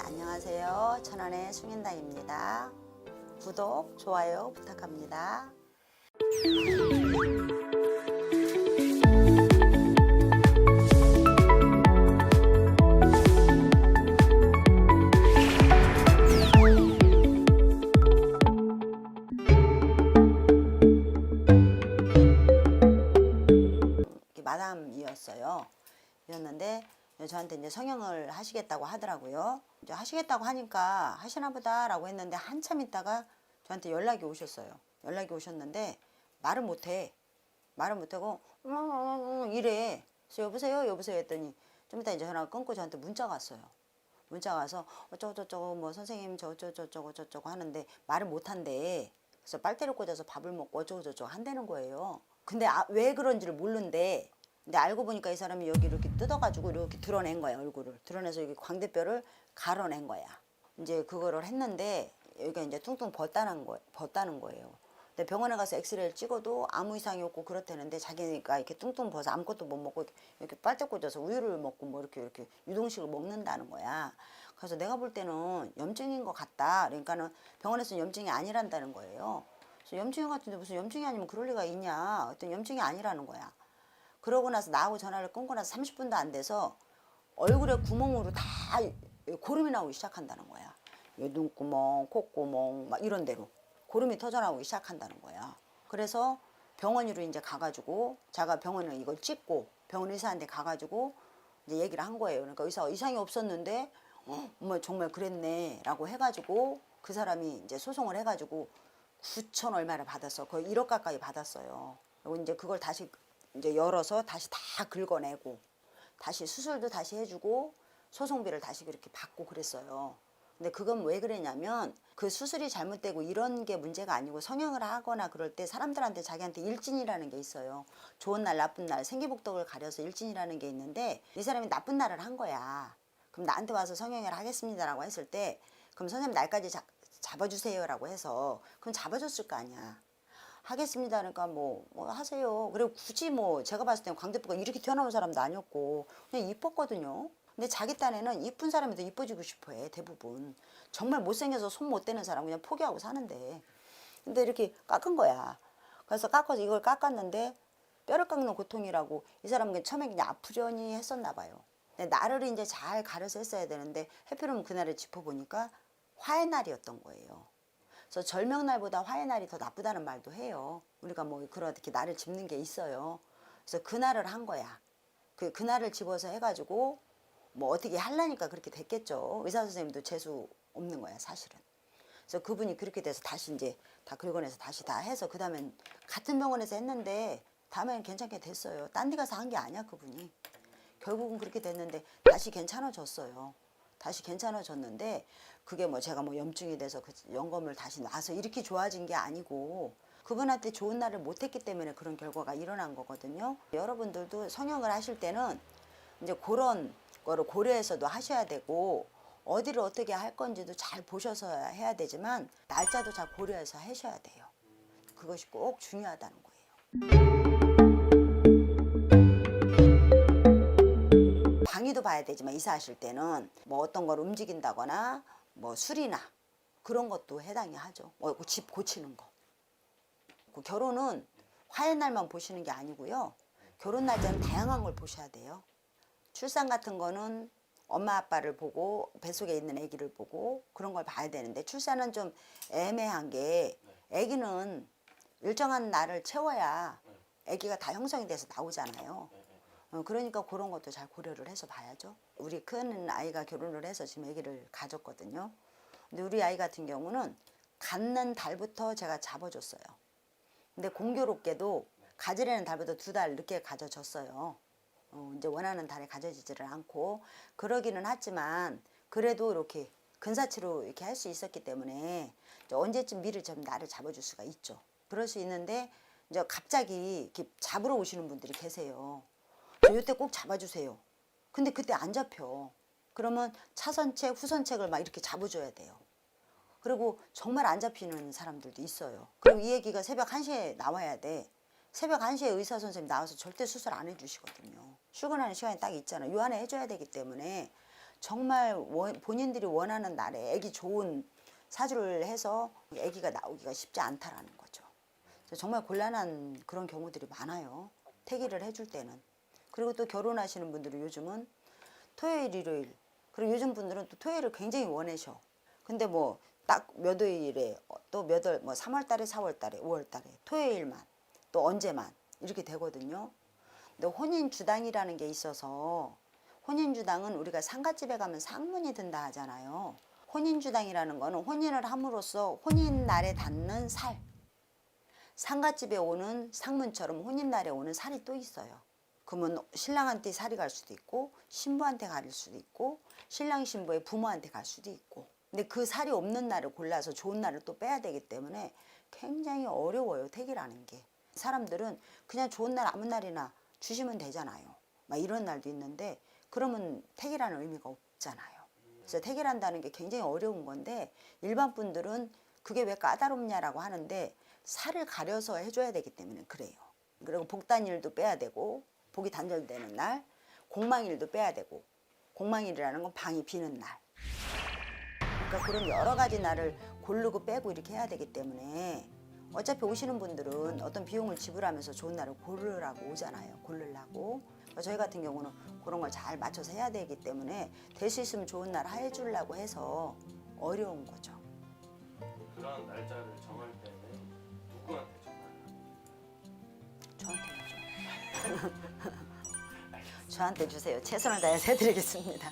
안녕하세요. 천안의 숭인당입니다. 구독, 좋아요 부탁합니다. 마담이었어요. 이었는데 저한테 이제 성형을 하시겠다고 하더라고요. 이제 하시겠다고 하니까 하시나 보다라고 했는데 한참 있다가 저한테 연락이 오셨어요. 연락이 오셨는데 말을 못해. 말을 못하고 이래. 그래서 여보세요? 여보세요? 했더니 좀 이따 이제 전화가 끊고 저한테 문자가 왔어요. 문자가 와서 어쩌고저쩌고 뭐 선생님 저쩌고 하는데 말을 못한대. 그래서 빨대를 꽂아서 밥을 먹고 어쩌고저쩌고 한다는 거예요. 근데 왜 그런지를 모르는데 근데 알고 보니까 이 사람이 여기 이렇게 뜯어가지고 이렇게 드러낸 거야. 얼굴을 드러내서 여기 광대뼈를 가려낸 거야. 이제 그거를 했는데 여기가 이제 퉁퉁 벗다는 거예요. 근데 병원에 가서 엑스레이를 찍어도 아무 이상이 없고 그렇다는데 자기가 이렇게 퉁퉁 벗어 아무것도 못 먹고 이렇게 빨대 꽂아서 우유를 먹고 뭐 이렇게 유동식을 먹는다는 거야. 그래서 내가 볼 때는 염증인 것 같다. 그러니까는 병원에서는 염증이 아니란다는 거예요. 그래서 염증인 것 같은데 무슨 염증이 아니면 그럴 리가 있냐. 어떤 염증이 아니라는 거야. 그러고 나서 나하고 전화를 끊고 나서 30분도 안 돼서 얼굴에 구멍으로 다 고름이 나오기 시작한다는 거야. 눈구멍, 콧구멍 막 이런 데로 고름이 터져나오기 시작한다는 거야. 그래서 병원으로 이제 가가지고 제가 병원에 이걸 찍고 병원 의사한테 가가지고 이제 얘기를 한 거예요. 그러니까 의사가 이상이 없었는데 뭐 정말 그랬네 라고 해가지고 그 사람이 이제 소송을 해가지고 9천 얼마를 받았어. 거의 1억 가까이 받았어요. 그리고 이제 그걸 다시 이제 열어서 다시 다 긁어내고 다시 수술도 다시 해주고 소송비를 다시 그렇게 받고 그랬어요. 근데 그건 왜 그랬냐면 그 수술이 잘못되고 이런 게 문제가 아니고 성형을 하거나 그럴 때 사람들한테 자기한테 일진이라는 게 있어요. 좋은 날 나쁜 날 생기복덕을 가려서 일진이라는 게 있는데 이 사람이 나쁜 날을 한 거야. 그럼 나한테 와서 성형을 하겠습니다라고 했을 때 그럼 선생님 날까지 잡아주세요라고 해서 그럼 잡아줬을 거 아니야. 하겠습니다. 그러니까 뭐 하세요. 그리고 굳이 뭐 제가 봤을 때는 광대뼈가 이렇게 튀어나온 사람도 아니었고 그냥 이뻤거든요. 근데 자기 딴에는 이쁜 사람이 더 이뻐지고 싶어 해. 대부분. 정말 못생겨서 손 못 대는 사람 그냥 포기하고 사는데. 근데 이렇게 깎은 거야. 그래서 깎아서 이걸 깎았는데 뼈를 깎는 고통이라고 이 사람은 처음에 그냥 아프려니 했었나 봐요. 근데 나를 이제 잘 가려서 했어야 되는데 해피름 그날을 짚어보니까 화의 날이었던 거예요. 그래서 절명날보다 화의 날이 더 나쁘다는 말도 해요. 우리가 뭐 그렇게 날을 짚는 게 있어요. 그래서 그날을 한 거야. 그날을 집어서 해가지고 뭐 어떻게 하려니까 그렇게 됐겠죠. 의사 선생님도 재수 없는 거야 사실은. 그래서 그분이 그렇게 돼서 다시 이제 다 긁어내서 다시 다 해서 그 다음엔 같은 병원에서 했는데 다음엔 괜찮게 됐어요. 딴 데 가서 한 게 아니야 그분이. 결국은 그렇게 됐는데 다시 괜찮아졌어요. 다시 괜찮아졌는데 그게 뭐 제가 뭐 염증이 돼서 그 연금을 다시 놔서 이렇게 좋아진 게 아니고 그분한테 좋은 날을 못했기 때문에 그런 결과가 일어난 거거든요. 여러분들도 성형을 하실 때는 이제 그런 거를 고려해서도 하셔야 되고 어디를 어떻게 할 건지도 잘 보셔서 해야 되지만 날짜도 잘 고려해서 하셔야 돼요. 그것이 꼭 중요하다는 거예요. 방위도 봐야 되지만 이사하실 때는 뭐 어떤 걸 움직인다거나 뭐 술이나 그런 것도 해당이 하죠. 집 고치는 거. 그 결혼은 화의 날만 보시는 게 아니고요. 결혼 날짜는 다양한 걸 보셔야 돼요. 출산 같은 거는 엄마 아빠를 보고 뱃속에 있는 아기를 보고 그런 걸 봐야 되는데 출산은 좀 애매한 게 아기는 일정한 날을 채워야 아기가 다 형성이 돼서 나오잖아요. 그러니까 그런 것도 잘 고려를 해서 봐야죠. 우리 큰 아이가 결혼을 해서 지금 아기를 가졌거든요. 근데 우리 아이 같은 경우는 갖는 달부터 제가 잡아줬어요. 근데 공교롭게도 가지려는 달부터 2달 늦게 가져졌어요. 이제 원하는 달에 가져지지를 않고 그러기는 했지만 그래도 이렇게 근사치로 이렇게 할 수 있었기 때문에 언제쯤 미리 좀 나를 잡아줄 수가 있죠. 그럴 수 있는데 이제 갑자기 이렇게 잡으러 오시는 분들이 계세요. 이때 꼭 잡아주세요. 근데 그때 안 잡혀. 그러면 차선책, 후선책을 막 이렇게 잡아줘야 돼요. 그리고 정말 안 잡히는 사람들도 있어요. 그리고 이 얘기가 새벽 1시에 나와야 돼. 새벽 1시에 의사 선생님 나와서 절대 수술 안 해주시거든요. 출근하는 시간이 딱 있잖아요. 요 안에 해줘야 되기 때문에 정말 본인들이 원하는 날에 아기 좋은 사주를 해서 아기가 나오기가 쉽지 않다라는 거죠. 그래서 정말 곤란한 그런 경우들이 많아요. 태기를 해줄 때는. 그리고 또 결혼하시는 분들은 요즘은 토요일, 일요일, 그리고 요즘 분들은 또 토요일을 굉장히 원하셔. 근데 뭐 딱 몇 월에 또 몇 월, 뭐 3월 달에, 4월 달에, 5월 달에 토요일만 또 언제만 이렇게 되거든요. 근데 혼인 주당이라는 게 있어서 혼인 주당은 우리가 상갓집에 가면 상문이 든다 하잖아요. 혼인 주당이라는 거는 혼인을 함으로써 혼인 날에 닿는 살. 상갓집에 오는 상문처럼 혼인 날에 오는 살이 또 있어요. 그러면 신랑한테 살이 갈 수도 있고 신부한테 갈 수도 있고 신랑 신부의 부모한테 갈 수도 있고. 근데 그 살이 없는 날을 골라서 좋은 날을 또 빼야 되기 때문에 굉장히 어려워요, 태기라는 게. 사람들은 그냥 좋은 날 아무 날이나 주시면 되잖아요. 막 이런 날도 있는데 그러면 태기라는 의미가 없잖아요. 그래서 태기란다는 게 굉장히 어려운 건데 일반 분들은 그게 왜 까다롭냐라고 하는데 살을 가려서 해줘야 되기 때문에 그래요. 그리고 복단일도 빼야 되고 복이 단절되는 날, 공망일도 빼야 되고 공망일이라는 건 방이 비는 날. 그러니까 그런 여러 가지 날을 고르고 빼고 이렇게 해야 되기 때문에 어차피 오시는 분들은 어떤 비용을 지불하면서 좋은 날을 고르라고 오잖아요. 고르려고. 그러니까 저희 같은 경우는 그런 걸 잘 맞춰서 해야 되기 때문에 될 수 있으면 좋은 날 해주려고 해서 어려운 거죠. 그런 날짜를 정할 때는 누구한테 전화를 저한테 주죠. 저한테 주세요. 최선을 다해서 해드리겠습니다.